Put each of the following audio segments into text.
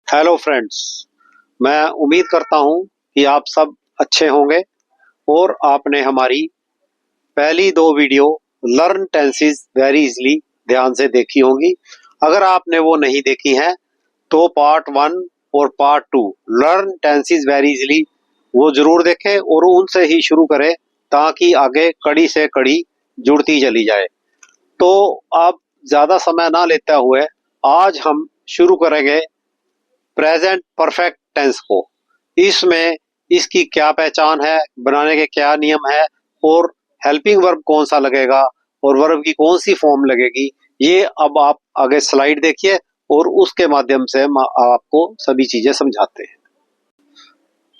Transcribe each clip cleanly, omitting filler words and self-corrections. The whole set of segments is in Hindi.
Hello friends. मैं उम्मीद करता हूं कि आप सब अच्छे होंगे और आपने हमारी पहली दो video learn tenses very easily ध्यान से देखी होंगी। अगर आपने वो नहीं देखी हैं तो पार्ट 1 और part 2 learn tenses very easily वो जरूर देखें और उनसे ही शुरू करें ताकि आगे कड़ी से कड़ी जुड़ती चली जाए। तो अब ज़्यादा समय ना लेते हुए आज हम शुरू करेंगे प्रेजेंट परफेक्ट टेंस को। इसमें इसकी क्या पहचान है, बनाने के क्या नियम है और हेल्पिंग वर्ब कौन सा लगेगा और वर्ब की कौन सी फॉर्म लगेगी, ये अब आप आगे स्लाइड देखिए और उसके माध्यम से हम आपको सभी चीजें समझाते हैं।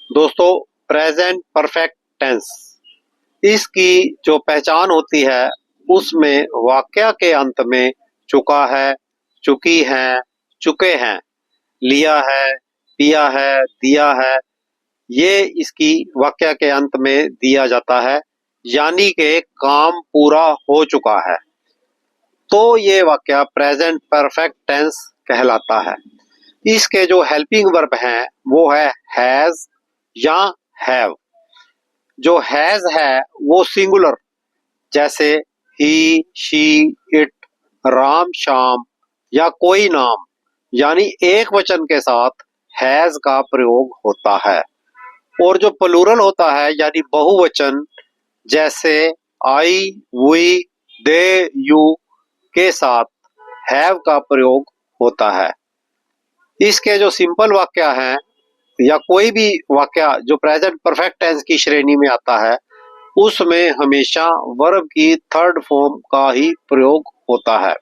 दोस्तों, प्रेजेंट परफेक्ट टेंस इसकी जो पहचान होती है उसमें वाक्य के अंत में चुका है, चुकी है, चुके हैं, लिया है, पिया है, दिया है, ये इसकी वाक्य के अंत में दिया जाता है, यानी कि काम पूरा हो चुका है। तो ये वाक्य प्रेजेंट परफेक्ट टेंस कहलाता है। इसके जो हेल्पिंग वर्ब हैं वो है हैज या हैव। जो हैज है वो सिंगुलर, जैसे ही, शी, इट, राम, शाम या कोई नाम, यानी एक वचन के साथ हैज का प्रयोग होता है। और जो प्लूरल होता है यानी बहुवचन, जैसे आई, वी, दे, यू के साथ हैव का प्रयोग होता है। इसके जो सिंपल वाक्य हैं या कोई भी वाक्य जो प्रेजेंट परफेक्ट टेंस की श्रेणी में आता है उसमें हमेशा वर्ब की थर्ड फॉर्म का ही प्रयोग होता है।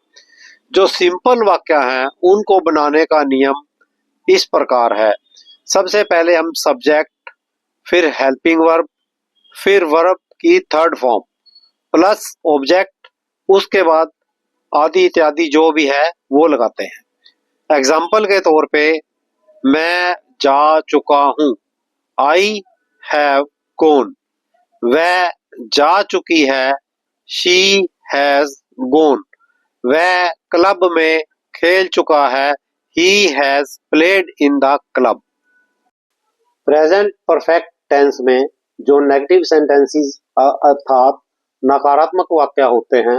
जो सिंपल वाक्य हैं उनको बनाने का नियम इस प्रकार है। सबसे पहले हम सब्जेक्ट, फिर हेल्पिंग वर्ब, फिर वर्ब की थर्ड फॉर्म प्लस ऑब्जेक्ट, उसके बाद आदि इत्यादि जो भी है वो लगाते हैं। एग्जाम्पल के तौर पे मैं जा चुका हूँ, आई हैव गॉन, वह जा चुकी है, शी हैज गॉन, वह क्लब में खेल चुका है, he has played in the club. Present perfect tense में जो नेगेटिव सेंटेंसेस अर्थात नकारात्मक वाक्य होते हैं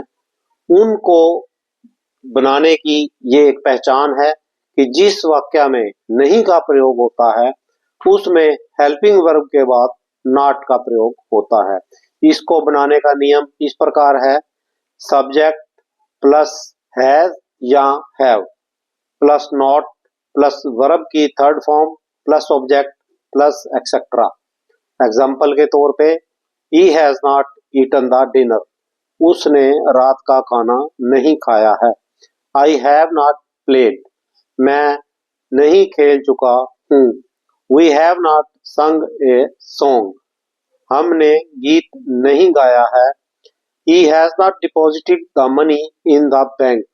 उनको बनाने की ये एक पहचान है कि जिस वाक्य में नहीं का प्रयोग होता है उसमें हेल्पिंग वर्ब के बाद नॉट का प्रयोग होता है। इसको बनाने का नियम इस प्रकार है। सब्जेक्ट प्लस हैज या have plus not plus verb की third form plus object plus etcetera. Example के तौर पे he has not eaten the dinner, उसने रात का खाना नहीं खाया है। आई हैव नॉट प्लेड, मैं नहीं खेल चुका हूँ। वी हैव नॉट संग ए सॉन्ग, हमने गीत नहीं गाया है। He has not deposited the money in the bank,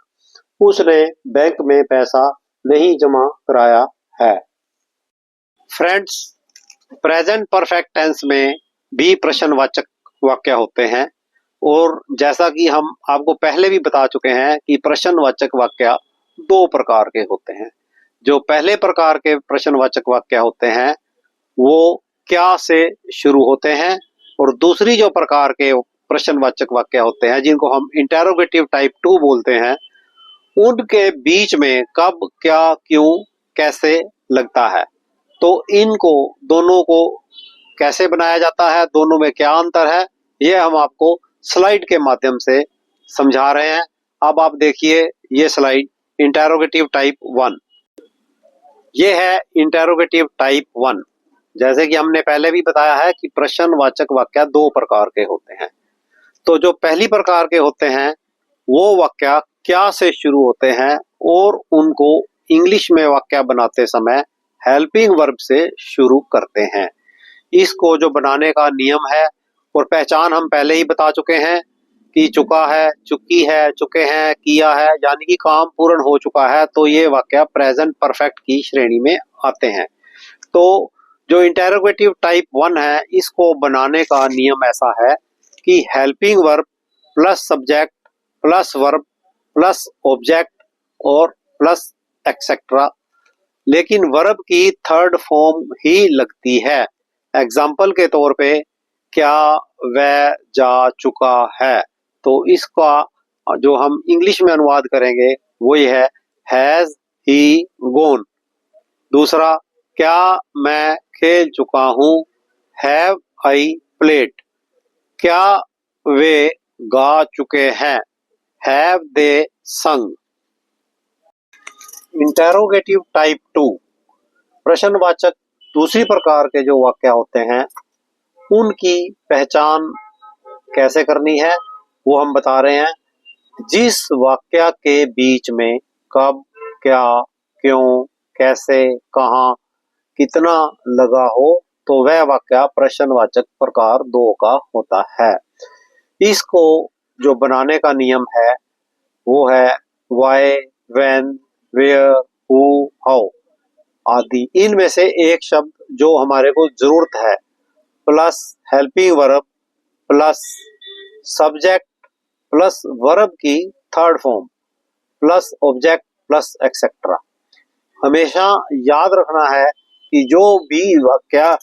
उसने बैंक में पैसा नहीं जमा कराया है। फ्रेंड्स, प्रेजेंट परफेक्ट टेंस में भी प्रश्नवाचक वाक्य होते हैं और जैसा कि हम आपको पहले भी बता चुके हैं कि प्रश्नवाचक वाक्य दो प्रकार के होते हैं। जो पहले प्रकार के प्रश्नवाचक वाक्य होते हैं वो क्या से शुरू होते हैं और दूसरी जो प्रकार के प्रश्नवाचक वाक्य होते हैं जिनको हम इंटेरोगेटिव टाइप 2 बोलते हैं, उनके बीच में कब, क्या, क्यों, कैसे लगता है। तो इनको दोनों को कैसे बनाया जाता है, दोनों में क्या अंतर है, ये हम आपको स्लाइड के माध्यम से समझा रहे हैं। अब आप देखिए ये स्लाइड इंटेरोगेटिव टाइप 1, ये है इंटेरोगेटिव टाइप 1। जैसे कि हमने पहले भी बताया है कि प्रश्नवाचक वाक्य दो प्रकार के होते हैं। तो जो पहली प्रकार के होते हैं वो वाक्य क्या से शुरू होते हैं और उनको इंग्लिश में वाक्य बनाते समय हेल्पिंग वर्ब से शुरू करते हैं। इसको जो बनाने का नियम है और पहचान हम पहले ही बता चुके हैं कि चुका है, चुकी है, चुके हैं, किया है, यानी कि काम पूर्ण हो चुका है, तो ये वाक्य प्रेजेंट परफेक्ट की श्रेणी में आते हैं। तो जो इंटेरोगेटिव टाइप 1 है इसको बनाने का नियम ऐसा है कि helping verb plus subject plus verb plus object और प्लस एक्सेट्रा लेकिन वर्ब की थर्ड फॉर्म ही लगती है। एग्जाम्पल के तौर पे क्या वह जा चुका है, तो इसका जो हम इंग्लिश में अनुवाद करेंगे वो ये है हैज ही गॉन। दूसरा, क्या मैं खेल चुका हूँ, हैव आई प्लेड। क्या वे गा चुके हैं, हैव दे संग। इंटेरोगेटिव टाइप 2, प्रश्नवाचक दूसरी प्रकार के जो वाक्य होते हैं उनकी पहचान कैसे करनी है वो हम बता रहे हैं। जिस वाक्य के बीच में कब, क्या, क्यों, कैसे, कहाँ, कितना लगा हो तो वह वाक्य प्रश्नवाचक प्रकार 2 का होता है। इसको जो बनाने का नियम है वो है why, when, where, who, how आदि। इनमें से एक शब्द जो हमारे को जरूरत है plus helping verb plus subject plus verb की third form plus object plus etcetera. हमेशा याद रखना है कि जो भी वाक्य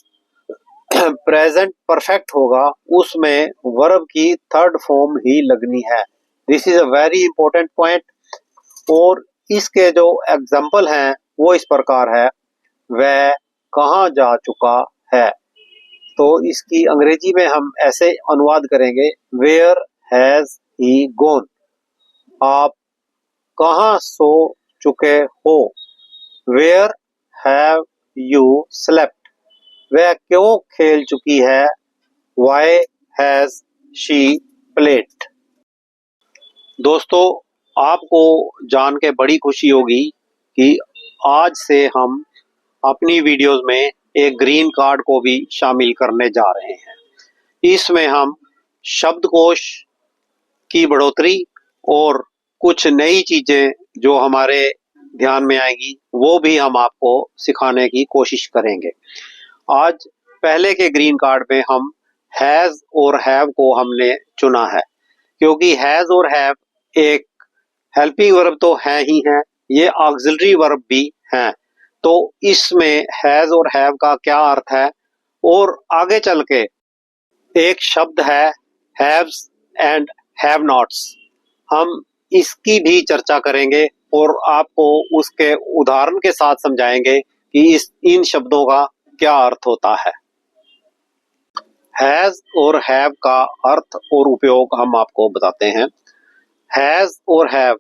प्रेजेंट परफेक्ट होगा उसमें वर्ब की थर्ड फॉर्म ही लगनी है। This is a very important point. और इसके जो एग्जाम्पल हैं वो इस प्रकार है, वह कहाँ जा चुका है, तो इसकी अंग्रेजी में हम ऐसे अनुवाद करेंगे वेयर हैज ही गॉन। आप कहाँ सो चुके हो, वेयर हैव यू स्लेप्ट। वह क्यों खेल चुकी है, व्हाई हैज शी प्लेड। दोस्तों, आपको जान के बड़ी खुशी होगी कि आज से हम अपनी वीडियोस में एक ग्रीन कार्ड को भी शामिल करने जा रहे हैं। इसमें हम शब्दकोश की बढ़ोतरी और कुछ नई चीजें जो हमारे ध्यान में आएंगी वो भी हम आपको सिखाने की कोशिश करेंगे। आज पहले के ग्रीन कार्ड में हम हैज और हैव को हमने चुना है, क्योंकि हैज और हैव एक हेल्पिंग वर्ब तो है ही है, ये ऑक्सिलरी वर्ब भी हैं। तो इसमें हैज और हैव का क्या अर्थ है, और आगे चल के एक शब्द है हैव्स एंड हैव नॉट्स, हम इसकी भी चर्चा करेंगे और आपको उसके उदाहरण के साथ समझाएंगे कि इन शब्दों का क्या अर्थ होता है। हैज और हैव का अर्थ और उपयोग हम आपको बताते हैं। हैज और हैव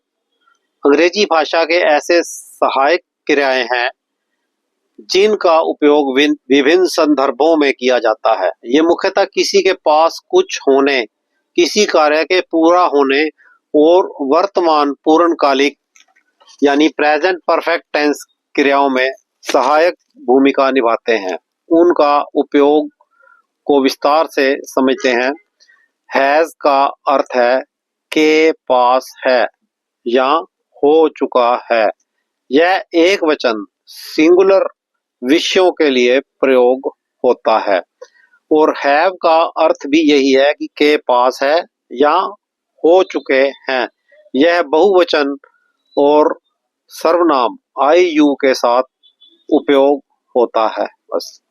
अंग्रेजी भाषा के ऐसे सहायक क्रियाएं हैं जिनका उपयोग विभिन्न संदर्भों में किया जाता है। ये मुख्यतः किसी के पास कुछ होने, किसी कार्य के पूरा होने और वर्तमान पूर्णकालिक यानी प्रेजेंट परफेक्ट टेंस क्रियाओं में सहायक भूमिका निभाते हैं। उनका उपयोग को विस्तार से समझते हैं। हैज का अर्थ है के पास है या हो चुका है। यह एक वचन सिंगुलर विषयों के लिए प्रयोग होता है। और हैव का अर्थ भी यही है कि के पास है या हो चुके हैं। यह बहुवचन और सर्वनाम आई यू के साथ उपयोग होता है। बस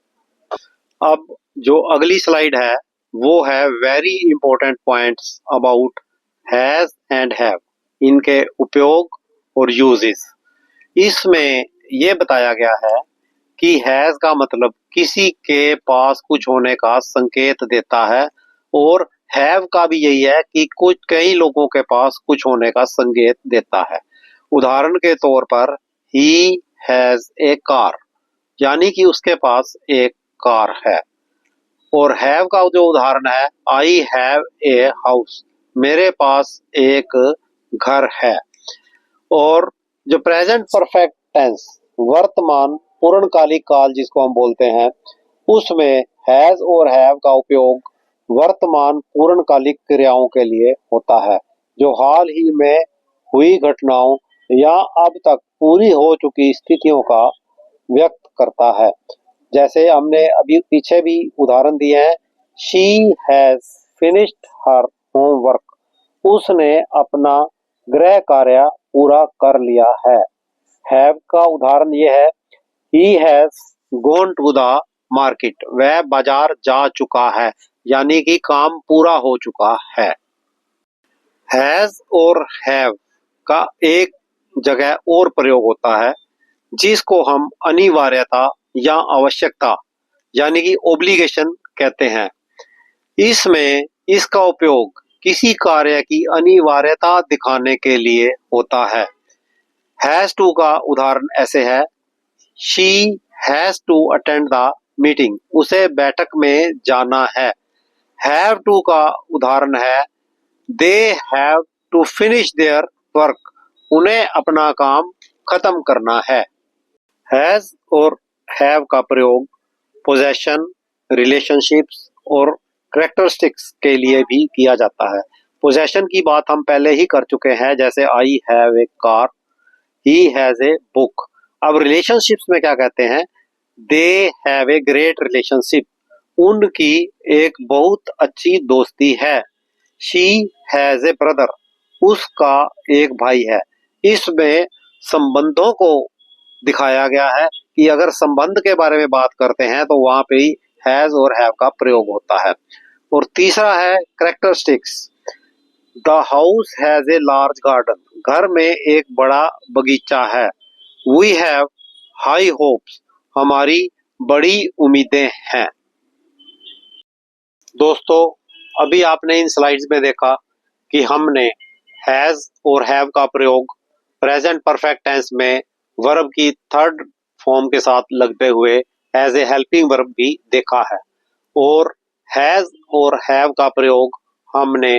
अब जो अगली स्लाइड है वो है very important points about has and have, इनके उपयोग और यूजेस। इसमें यह बताया गया है कि हैज का मतलब किसी के पास कुछ होने का संकेत देता है, और हैव का भी यही है कि कुछ कई लोगों के पास कुछ होने का संकेत देता है। उदाहरण के तौर पर ही हैज ए कार, यानी कि उसके पास एक कार है। और हैव का जो उदाहरण है आई हैव ए हाउस, मेरे पास एक घर है। और जो प्रेजेंट परफेक्ट टेंस वर्तमान पूर्णकालिक काल जिसको हम बोलते हैं, उसमें हैज और हैव का उपयोग वर्तमान पूर्णकालिक क्रियाओं के लिए होता है जो हाल ही में हुई घटनाओं या अब तक पूरी हो चुकी स्थितियों का व्यक्त करता है। जैसे हमने अभी पीछे भी उदाहरण दिए हैं, she has finished her homework, उसने अपना गृह कार्य पूरा कर लिया है। हैव का उदाहरण यह है, he has gone to the market, वह बाजार जा चुका है, यानी कि काम पूरा हो चुका है। हैज और हैव का एक जगह और प्रयोग होता है जिसको हम अनिवार्यता या आवश्यकता यानी कि ओब्लिगेशन कहते हैं। इसमें इसका उपयोग किसी कार्य की अनिवार्यता दिखाने के लिए होता है। हैज टू का उदाहरण ऐसे है, she has to attend the meeting, उसे बैठक में जाना है। हैव टू का उदाहरण है, they have to finish their work, उन्हें अपना काम खत्म करना है। हैज और हैव का प्रयोग पोजेशन, रिलेशनशिप्स और कैरेक्टरिस्टिक्स के लिए भी किया जाता है। पोजेशन की बात हम पहले ही कर चुके हैं, जैसे I have a car, he has a book. अब रिलेशनशिप्स में क्या कहते हैं, they have a great relationship, उनकी एक बहुत अच्छी दोस्ती है। शी हैज ए ब्रदर, उसका एक भाई है। इसमें संबंधों को दिखाया गया है कि अगर संबंध के बारे में बात करते हैं तो वहां पे ही हैज और हैव का प्रयोग होता है। और तीसरा है characteristics, the house has a large garden, घर में एक बड़ा बगीचा है। वी हैव हाई होप्स, हमारी बड़ी उम्मीदें हैं। दोस्तों, अभी आपने इन स्लाइड्स में देखा कि हमने हैज और हैव का प्रयोग प्रेजेंट परफेक्ट टेंस में वर्ब की थर्ड फॉर्म के साथ लगते हुए एज ए हेल्पिंग वर्ब भी देखा है। और हैज और हैव का प्रयोग हमने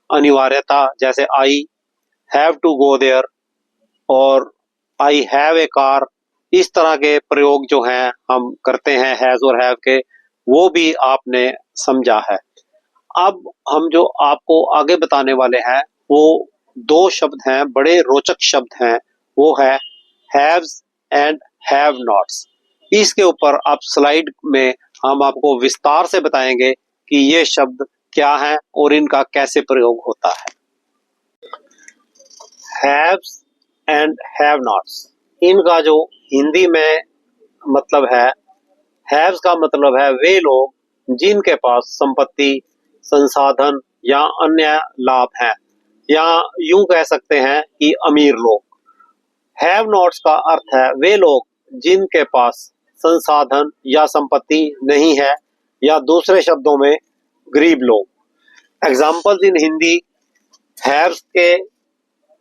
अनिवार्यता, जैसे I have to go there और आई हैव ए कार, इस तरह के प्रयोग जो हैं हम करते हैं हैज और हैव के, वो भी आपने समझा है। अब हम जो आपको आगे बताने वाले हैं वो दो शब्द हैं, बड़े रोचक शब्द हैं, वो है हैव्स एंड हैव नॉट्स। इसके ऊपर आप स्लाइड में हम आपको विस्तार से बताएंगे कि ये शब्द क्या हैं और इनका कैसे प्रयोग होता है। हैव्स एंड हैव नॉट्स, इनका जो हिंदी में मतलब है, हैव्स का मतलब है वे लोग जिनके पास संपत्ति, संसाधन या अन्य लाभ हैं, या यूं कह सकते हैं कि अमीर लोग। हैव नॉट्स का अर्थ है वे लोग जिनके पास संसाधन या संपत्ति नहीं है, या दूसरे शब्दों में गरीब लोग। एग्जाम्पल्स इन हिंदी हैव्स के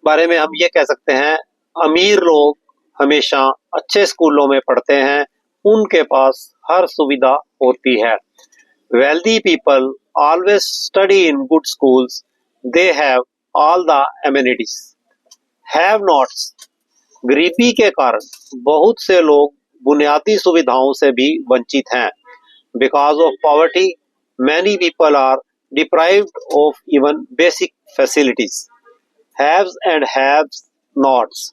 बारे में हम ये कह सकते हैं, अमीर लोग हमेशा अच्छे स्कूलों में पढ़ते हैं, उनके पास हर सुविधा होती है। Wealthy people always study in good schools, they have all the amenities. Have nots, गरीबी के कारण बहुत से लोग बुनियादी सुविधाओं से भी वंचित हैं। Because of poverty many people are deprived of even basic facilities. Haves and haves nots,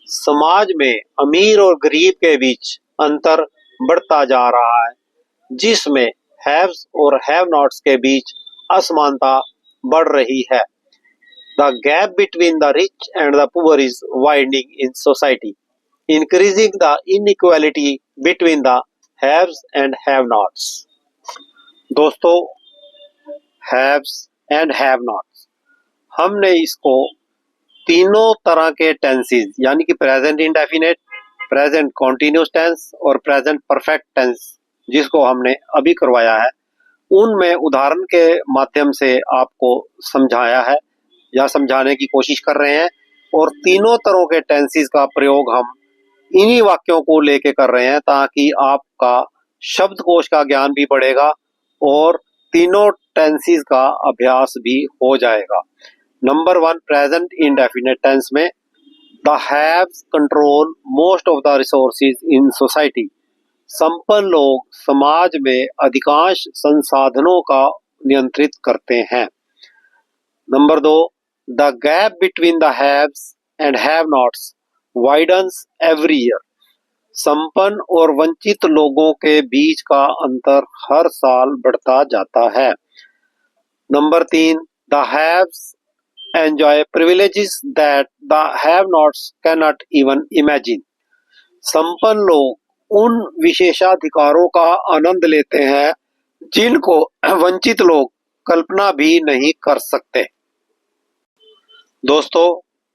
समाज में अमीर और गरीब के बीच अंतर बढ़ता जा रहा है, जिसमें हैव्स और हैव नॉट्स के बीच असमानता बढ़ रही है। The gap between the rich and the poor is widening in society, increasing the inequality between the haves and have nots. दोस्तों, हैव्स एंड हैव नॉट्स, हमने इसको तीनों तरह के टेंसेस यानी कि present indefinite, present continuous tense और प्रेजेंट परफेक्ट टेंस, जिसको हमने अभी करवाया है, उनमें उदाहरण के माध्यम से आपको समझाया है या समझाने की कोशिश कर रहे हैं। और तीनों तरह के टेंसेस का प्रयोग हम इन्हीं वाक्यों को लेके कर रहे हैं ताकि आपका शब्दकोश का ज्ञान भी बढ़ेगा और तीनों टेंसेस का अभ्यास भी हो जाएगा। नंबर 1, प्रेजेंट इंडेफिनिट टेंस में the haves control most of the resources in society, संपन्न लोग समाज में अधिकांश संसाधनों का नियंत्रित करते हैं। Number 2, the gap between the haves and have nots widens every year, संपन्न और वंचित लोगों के बीच का अंतर हर साल बढ़ता जाता है। Number 3, the haves enjoy privileges that the have-nots cannot even imagine, संपन्न लोग उन विशेषाधिकारों का आनंद लेते हैं जिनको वंचित लोग कल्पना भी नहीं कर सकते। दोस्तों,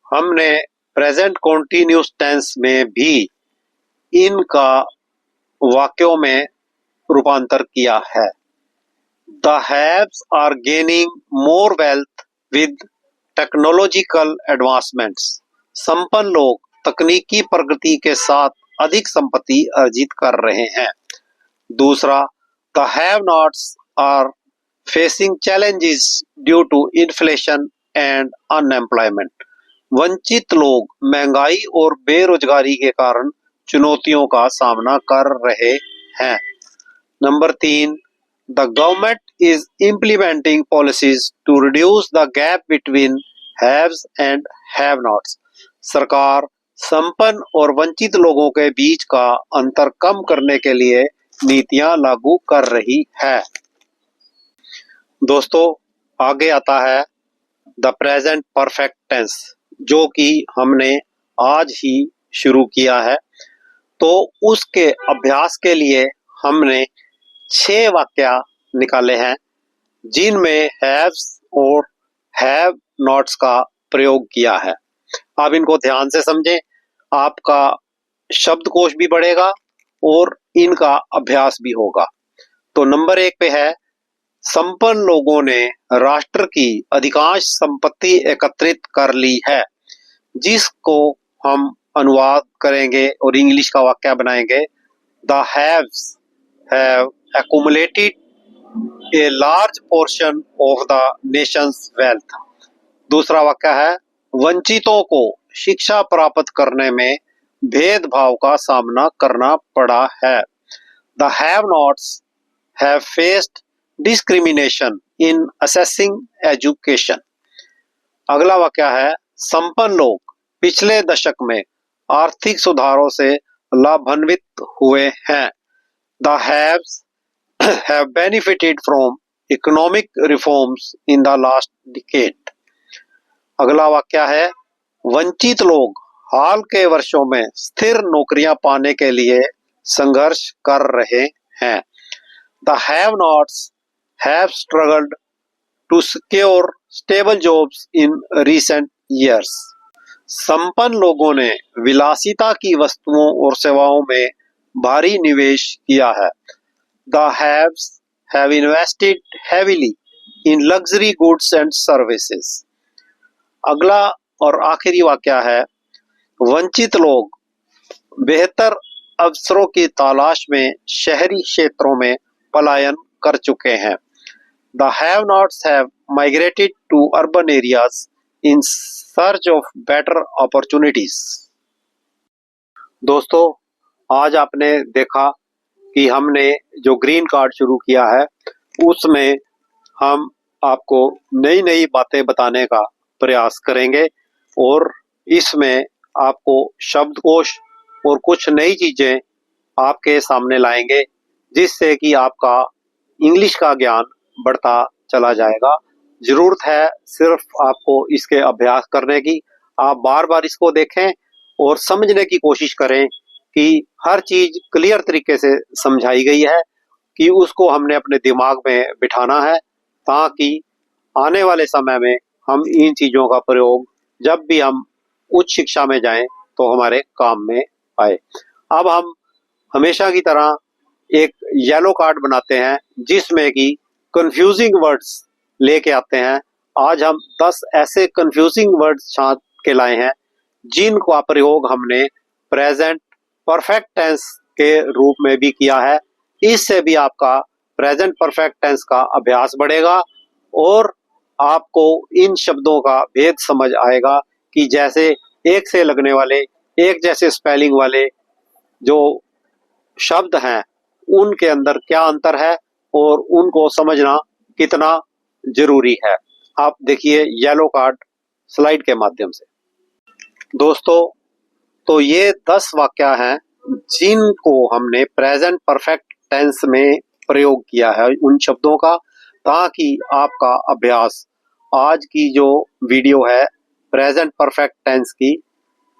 हमने प्रेजेंट कॉन्टिन्यूस टेंस में भी इनका वाक्यों में रूपांतर किया है। The haves are gaining more wealth with technological advancements. संपन्न लोग तकनीकी प्रगति के साथ अधिक संपत्ति अर्जित कर रहे हैं। दूसरा, the have nots are facing challenges due to inflation and unemployment. वंचित लोग महंगाई और बेरोजगारी के कारण चुनौतियों का सामना कर रहे हैं। Number 3, the government is implementing policies to reduce the gap between haves and have nots. सरकार संपन्न और वंचित लोगों के बीच का अंतर कम करने के लिए नीतियां लागू कर रही है। दोस्तों, आगे आता है द प्रेजेंट परफेक्ट टेंस, जो कि हमने आज ही शुरू किया है। तो उसके अभ्यास के लिए हमने 6 वाक्य निकाले हैं जिनमें हैव्स और हैव नॉट्स का प्रयोग किया है। आप इनको ध्यान से समझें, आपका शब्दकोश भी बढ़ेगा और इनका अभ्यास भी होगा। तो नंबर 1 पे है, संपन्न लोगों ने राष्ट्र की अधिकांश संपत्ति एकत्रित कर ली है, जिसको हम अनुवाद करेंगे और इंग्लिश का वाक्य बनाएंगे। The haves have accumulated a large portion of the nation's wealth। दूसरा वाक्य है, वंचितों को शिक्षा प्राप्त करने में भेदभाव का सामना करना पड़ा है। The have-nots have faced discrimination in assessing education। अगला वाक्य है, संपन्न लोग पिछले दशक में आर्थिक सुधारों से लाभान्वित हुए हैं। The haves have benefited from economic reforms in the last decade। अगला वाक्य है, वंचित लोग हाल के वर्षों में स्थिर नौकरियां पाने के लिए संघर्ष कर रहे हैं। The have-nots have struggled to secure stable jobs in recent years। संपन्न लोगों ने विलासिता की वस्तुओं और सेवाओं में भारी निवेश किया है। The haves have invested heavily in luxury goods and services। अगला और आखिरी वाक्य है, वंचित लोग बेहतर अवसरों की तलाश में शहरी क्षेत्रों में पलायन कर चुके हैं। The have-nots have migrated to urban areas in search of better opportunities। दोस्तों, आज आपने देखा कि हमने जो ग्रीन कार्ड शुरू किया है उसमें हम आपको नई नई बातें बताने का प्रयास करेंगे और इसमें आपको शब्दकोश और कुछ नई चीजें आपके सामने लाएंगे, जिससे कि आपका इंग्लिश का ज्ञान बढ़ता चला जाएगा। जरूरत है सिर्फ आपको इसके अभ्यास करने की। आप बार बार इसको देखें और समझने की कोशिश करें कि हर चीज क्लियर तरीके से समझाई गई है, कि उसको हमने अपने दिमाग में बिठाना है, ताकि आने वाले समय में हम इन चीजों का प्रयोग जब भी हम उच्च शिक्षा में जाएं तो हमारे काम में आए। अब हम हमेशा की तरह एक येलो कार्ड बनाते हैं जिसमें कि कंफ्यूजिंग वर्ड्स लेके आते हैं। आज हम 10 ऐसे कंफ्यूजिंग वर्ड्स छांट के लाए हैं जिनका प्रयोग हमने प्रेजेंट परफेक्ट टेंस के रूप में भी किया है। इससे भी आपका प्रेजेंट परफेक्ट टेंस का अभ्यास बढ़ेगा और आपको इन शब्दों का भेद समझ आएगा कि जैसे एक से लगने वाले, एक जैसे स्पेलिंग वाले जो शब्द हैं उनके अंदर क्या अंतर है और उनको समझना कितना जरूरी है। आप देखिए येलो कार्ड स्लाइड के माध्यम से। दोस्तों, तो ये 10 वाक्य हैं जिनको हमने प्रेजेंट परफेक्ट टेंस में प्रयोग किया है उन शब्दों का, ताकि आपका अभ्यास आज की जो वीडियो है प्रेजेंट परफेक्ट टेंस की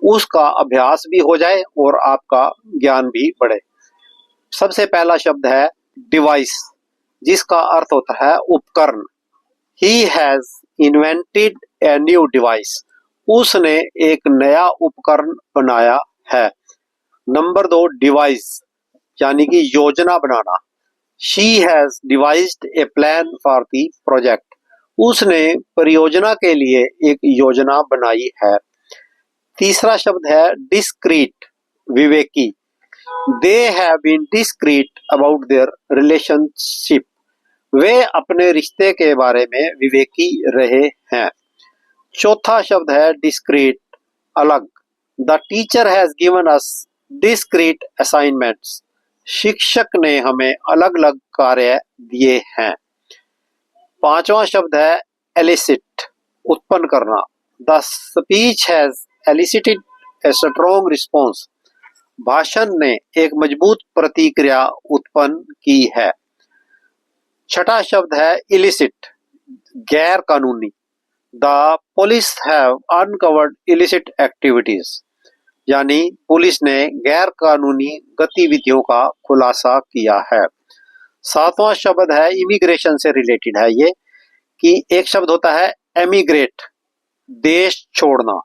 उसका अभ्यास भी हो जाए और आपका ज्ञान भी बढ़े। सबसे पहला शब्द है डिवाइस, जिसका अर्थ होता है उपकरण। He has invented a new device. उसने एक नया उपकरण बनाया है। नंबर 2 डिवाइस यानी कि योजना बनाना। She has devised a plan for the project. उसने परियोजना के लिए एक योजना बनाई है। तीसरा शब्द है discreet, विवेकी। They have been discreet about their relationship. वे अपने रिश्ते के बारे में विवेकी रहे हैं। चौथा शब्द है discrete, अलग। The teacher has given us discrete assignments. शिक्षक ने हमें अलग अलग कार्य दिए हैं। पांचवा शब्द है elicit, उत्पन्न करना। The speech has elicited a strong response. भाषण ने एक मजबूत प्रतिक्रिया उत्पन्न की है। छठा शब्द है illicit, गैर कानूनी। The police have uncovered illicit activities. यानी पुलिस ने गैर कानूनी गतिविधियों का खुलासा किया है। सातवां शब्द है इमिग्रेशन से रिलेटेड है ये, कि एक शब्द होता है emigrate, देश छोड़ना।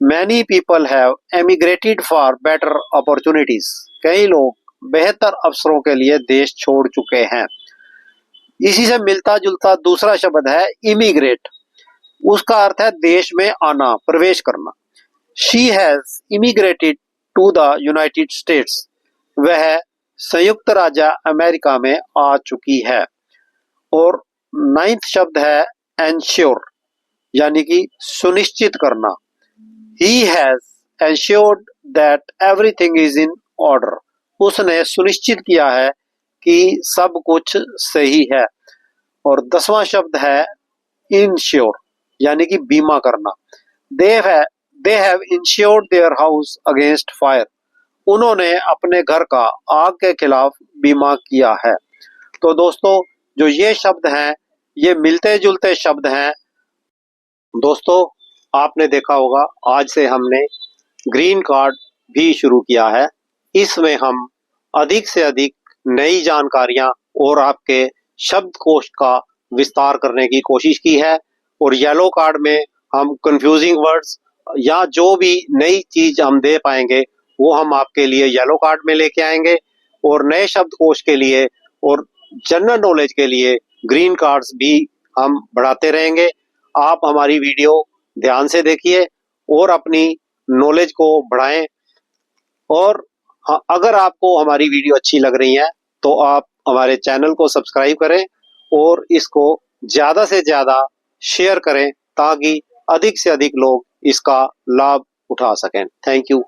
Many people have emigrated for better opportunities. कई लोग बेहतर अवसरों के लिए देश छोड़ चुके हैं। इसी से मिलता जुलता दूसरा शब्द है इमिग्रेट, उसका अर्थ है देश में आना, प्रवेश करना। She has immigrated to the United States. वह संयुक्त राज्य अमेरिका में आ चुकी है। और 9th शब्द है ensure, यानी कि सुनिश्चित करना। He has ensured that everything is in order. उसने सुनिश्चित किया है कि सब कुछ सही है। और 10वां शब्द है insure, यानी कि बीमा करना। They have insured their house against fire. उन्होंने अपने घर का आग के खिलाफ बीमा किया है। तो दोस्तों, जो ये शब्द हैं, ये मिलते जुलते शब्द हैं। दोस्तों, आपने देखा होगा आज से हमने ग्रीन कार्ड भी शुरू किया है। इसमें हम अधिक से अधिक नई जानकारियां और आपके शब्दकोश का विस्तार करने की कोशिश की है। और येलो कार्ड में हम कंफ्यूजिंग वर्ड्स या जो भी नई चीज हम दे पाएंगे वो हम आपके लिए येलो कार्ड में लेके आएंगे। और नए शब्दकोश के लिए और जनरल नॉलेज के लिए ग्रीन कार्ड्स भी हम बढ़ाते रहेंगे। आप हमारी वीडियो ध्यान से देखिए और अपनी नॉलेज को बढ़ाएं। और अगर आपको हमारी वीडियो अच्छी लग रही है तो आप हमारे चैनल को सब्सक्राइब करें और इसको ज्यादा से ज्यादा शेयर करें ताकि अधिक से अधिक लोग इसका लाभ उठा सकें। Thank you.